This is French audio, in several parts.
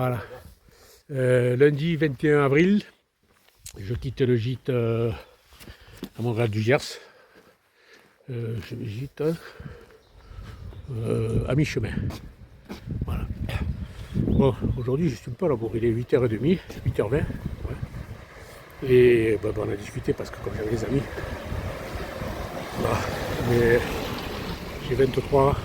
Voilà. Lundi 21 avril, je quitte le gîte à Montréal du Gers. Je me gîte à mi-chemin. Voilà. Bon, aujourd'hui je suis un peu à la bourre, il est 8h30, 8h20. Ouais. Et on a discuté parce que comme j'avais des amis, voilà. Mais j'ai 23-24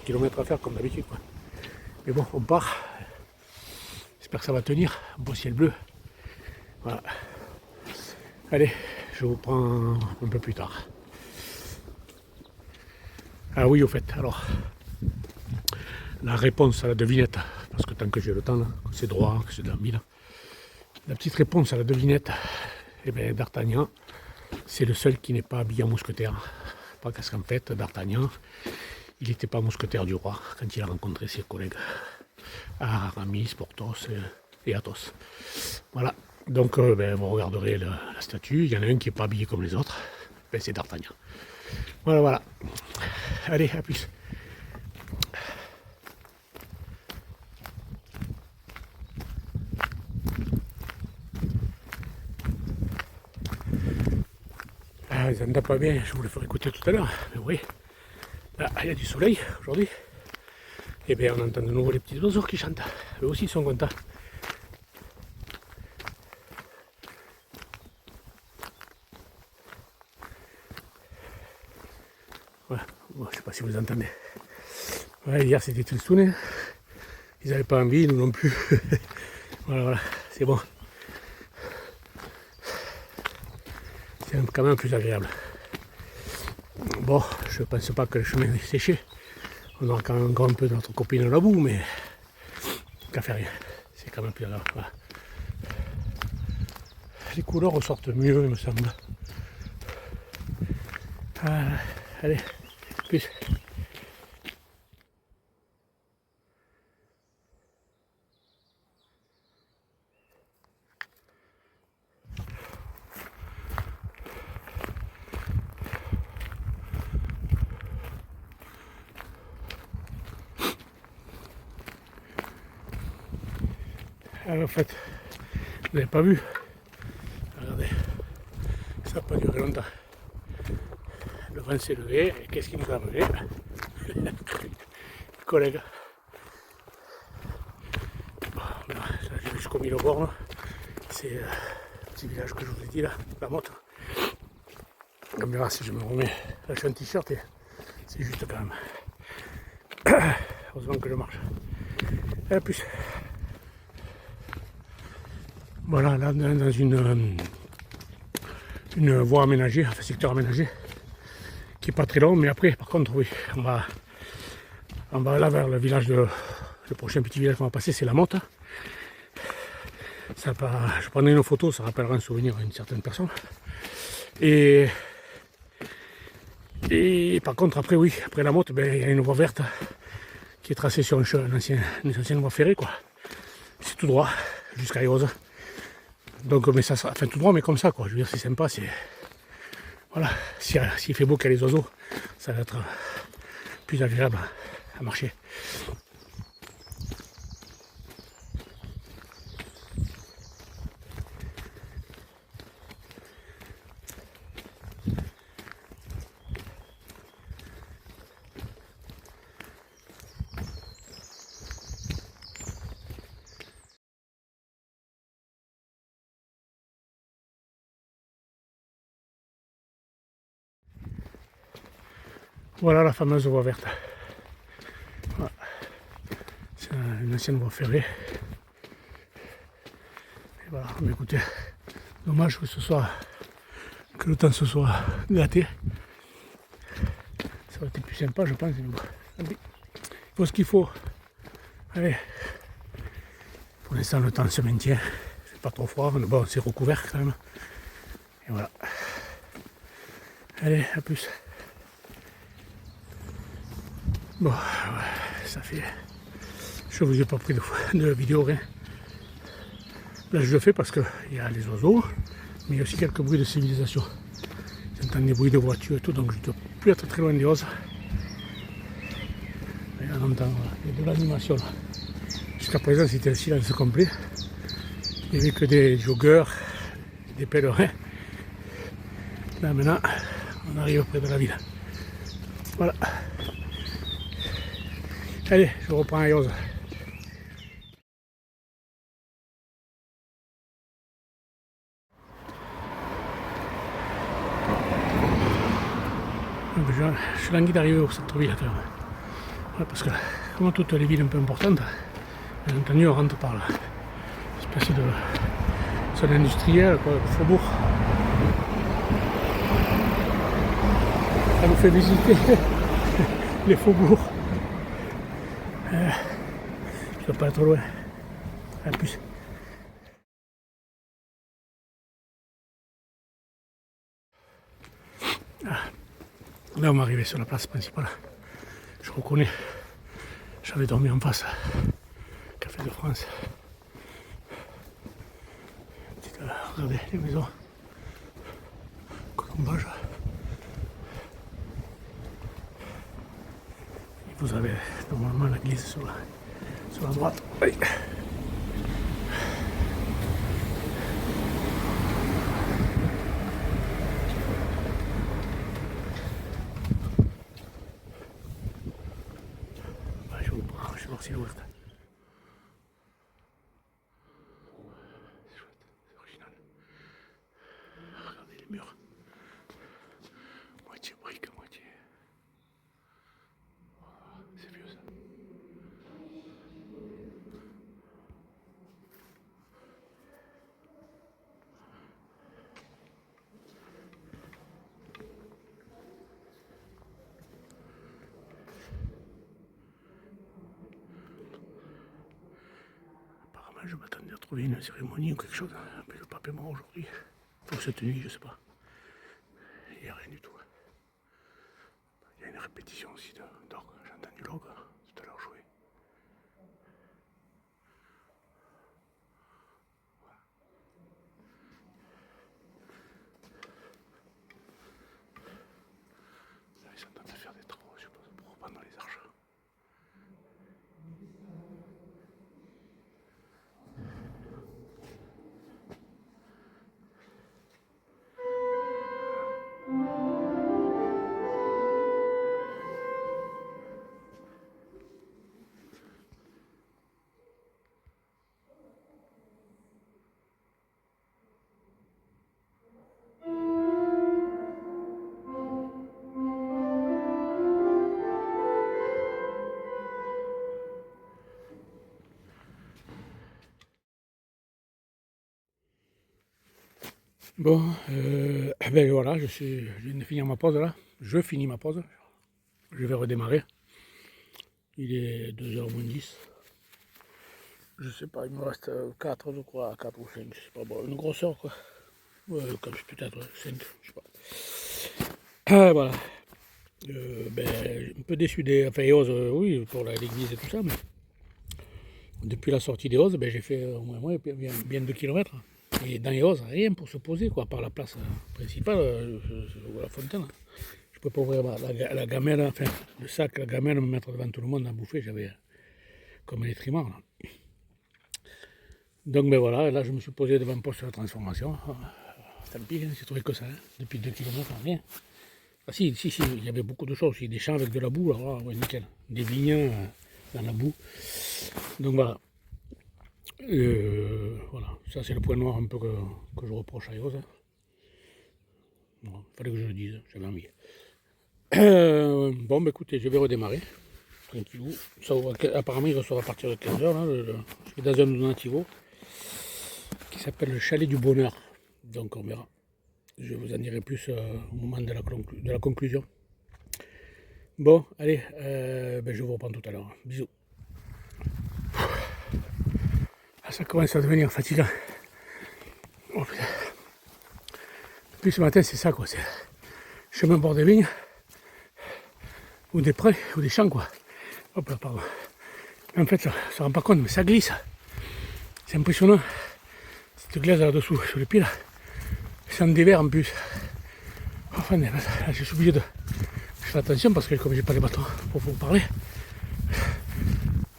km à faire comme d'habitude. Mais bon, on part. J'espère que ça va tenir. Un beau ciel bleu. Voilà. Allez, je vous prends un peu plus tard. Ah oui, au fait, alors, la réponse à la devinette, parce que tant que j'ai le temps, là, que c'est droit, que c'est dans le mille, la petite réponse à la devinette, eh bien, D'Artagnan, c'est le seul qui n'est pas habillé en mousquetaire. Parce qu'en fait, D'Artagnan, il n'était pas mousquetaire du roi quand il a rencontré ses collègues Aramis, Porthos et Athos. Voilà, donc vous regarderez la statue, il y en a un qui n'est pas habillé comme les autres, c'est D'Artagnan. Voilà. Allez, à plus. Ah, ça ne va pas bien, je vous le ferai écouter tout à l'heure, mais oui. Là, il y a du soleil aujourd'hui. Et bien on entend de nouveau les petits oiseaux qui chantent. Eux aussi sont contents. Voilà. Bon, je ne sais pas si vous entendez. Ouais, hier c'était Tristoun. Ils n'avaient pas envie, nous non plus. voilà, c'est bon. C'est quand même plus agréable. Bon, je ne pense pas que le chemin est séché. On aura quand même encore un peu de notre copine à la boue, mais qu'à faire rien. C'est quand même plus agréable. Voilà. Les couleurs ressortent mieux, il me semble. Allez, plus. Alors, en fait, vous n'avez pas vu. Regardez, ça n'a pas duré longtemps. Le vent s'est levé, et qu'est-ce qui nous a amené? Collègues. Bon, là, j'ai jusqu'au Mille-Borne. C'est le petit village que je vous ai dit là, la motte. On verra si je me remets. Là, je suis en t-shirt et c'est juste quand même. Heureusement que je marche. Et plus. Voilà, là, dans une voie aménagée, un secteur aménagé, qui n'est pas très long, mais après, par contre, oui, on va là vers le village le prochain petit village qu'on va passer, c'est la Motte. Je prendrai une photo, ça rappellera un souvenir à une certaine personne. Et par contre, après, oui, après la Motte, il y a une voie verte qui est tracée sur une ancienne voie ferrée, quoi. C'est tout droit, jusqu'à Yose. Donc, mais ça sera, enfin tout droit, mais comme ça, quoi. Je veux dire, c'est sympa, c'est. Voilà, s'il fait beau qu'il y a les oiseaux, ça va être plus agréable à marcher. Voilà la fameuse voie verte. Voilà. C'est une ancienne voie ferrée. Et voilà, mais écoutez, dommage que le temps se soit gâté. Ça aurait été plus sympa, je pense. Il faut ce qu'il faut. Allez. Pour l'instant, le temps se maintient. C'est pas trop froid. Bon, c'est recouvert quand même. Et voilà. Allez, à plus. Bon, ouais, ça fait. Je vous ai pas pris de vidéo, rien. Là, je le fais parce qu'il y a les oiseaux, mais il y a aussi quelques bruits de civilisation. J'entends des bruits de voitures et tout, donc je ne dois plus être très loin des os. Et on entend, il y a de l'animation là. jusqu'à présent c'était le silence complet. Il n'y avait que des joggeurs, des pèlerins. Là maintenant, on arrive près de la ville. Voilà. Allez, je reprends à Yoz. Je suis langui d'arriver au centre-ville quand même. Ouais, parce que comme toutes les villes un peu importantes, bien entendu on rentre par l'espèce de zone industrielle, quoi, le faubourg. Ça nous fait visiter les faubourgs. Je ne dois pas être loin. En plus. Là on est arrivé sur la place principale. Je reconnais. J'avais dormi en face. Café de France. Regardez les maisons. Colombage. Et vous avez normalement la glisse sur la droite. Oui. Je vous prends, je suis voir si l'ouest. C'est chouette, c'est original. Regardez les murs. Moitié brique, moitié. C'est vieux ça. Apparemment, je m'attendais à trouver une cérémonie ou quelque chose. Mais le pape est mort aujourd'hui. Pour cette nuit, je sais pas. Il n'y a rien du tout. Il y a une répétition aussi d'orgue. J'ai entendu l'orgue tout à l'heure jouer. Là, ils sont en train de faire des travaux, je suppose, pour reprendre les arches. Bon, ben voilà, je viens de finir ma pause là. Je finis ma pause. Je vais redémarrer. Il est 2h moins 10. Je sais pas, il me reste 4 je crois, 4 ou 5, je sais pas, bon, une grosse heure quoi. Comme peut-être 5, je sais pas. Voilà. Ben, un peu déçu des. Enfin, Eos, oui, pour l'église et tout ça, mais depuis la sortie d'Eos, ben, j'ai fait au moins bien 2 km. Et dans Eos, rien pour se poser, quoi, par la place principale, la fontaine. Je peux pas ouvrir la gamelle, enfin, le sac, la gamelle, me mettre devant tout le monde à bouffer, j'avais comme un être humain. Là. Donc, ben voilà, là, je me suis posé devant un poste de transformation. Tant pis, j'ai trouvé que ça, hein, depuis 2 km, rien. Ah si, il y avait beaucoup de choses, des champs avec de la boue, alors là, ouais, nickel. Des vignes dans la boue. Donc voilà. Voilà, ça c'est le point noir un peu que je reproche à Eos. Hein. Bon, fallait que je le dise, j'avais envie. Bon, bah écoutez, je vais redémarrer. Tranquillou. Ça ouvre, apparemment, il ressort à partir de 15h. Là, je vais dans un donativo qui s'appelle le Chalet du Bonheur. Donc on verra. Je vous en dirai plus au moment de la conclusion. Bon, allez, ben, je vous reprends tout à l'heure. Bisous. Ah, ça commence à devenir fatigant. Oh, putain. Depuis ce matin, c'est ça, quoi. C'est chemin bord des vignes, ou des prés, ou des champs, quoi. Hop là, pardon. En fait, ça ne se rend pas compte, mais ça glisse. C'est impressionnant. Cette glace là-dessous, sur les pieds, là. C'est en dévers en plus. Enfin, là, je suis obligé de faire attention parce que comme j'ai pas les bâtons pour vous parler,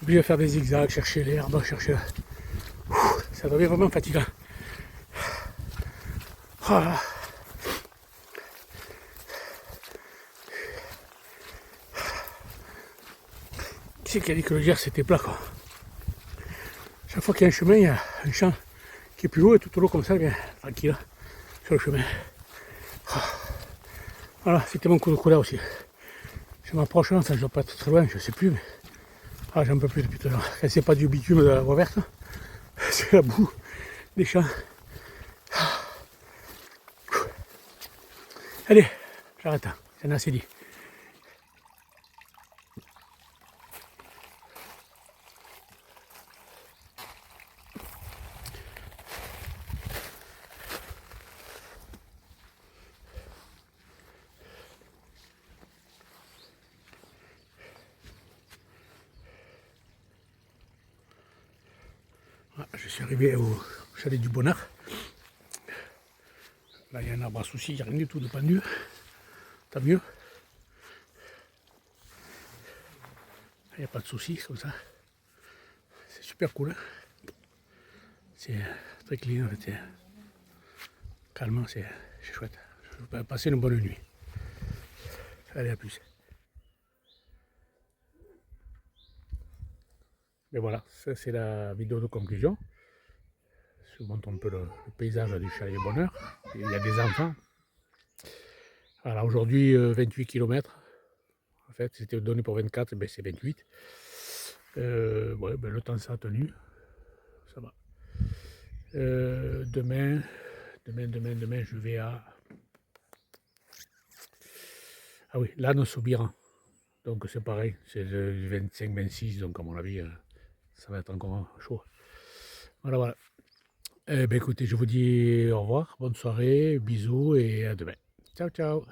obligé de faire des zigzags, chercher l'herbe, chercher... Ça devient vraiment fatigant. Oh là. Qui c'est qui a dit que le Gers c'était plat quoi? Chaque fois qu'il y a un chemin, il y a un champ qui est plus haut et tout au long comme ça, bien tranquille sur le chemin. Voilà, c'était mon coup de colère aussi. Je m'approche, ça ne doit pas être très loin, je sais plus, mais j'en peux plus depuis tout à l'heure. Quand c'est pas du bitume de la voie verte, c'est la boue des champs. Allez, j'arrête, j'en ai assez dit. Je suis arrivé au chalet du Bonheur. Là, il y a un arbre à soucis, il n'y a rien du tout de pendu. Tant mieux. Il n'y a pas de soucis comme ça. C'est super cool. Hein, c'est très clean, c'est calme, c'est chouette. Je vais passer une bonne nuit. Allez, à plus. Mais voilà, ça c'est la vidéo de conclusion. Je vous montre un peu le paysage du chalet Bonheur. Il y a des enfants. Voilà, aujourd'hui 28 km. En fait, c'était donné pour 24, ben c'est 28. Ouais, ben le temps ça a tenu. Ça va. Demain, je vais à... Ah oui, l'âne Soubirant. Donc c'est pareil, c'est le 25-26, donc à mon avis, ça va être encore chaud. Voilà, voilà. Eh bien écoutez, je vous dis au revoir, bonne soirée, bisous et à demain. Ciao, ciao.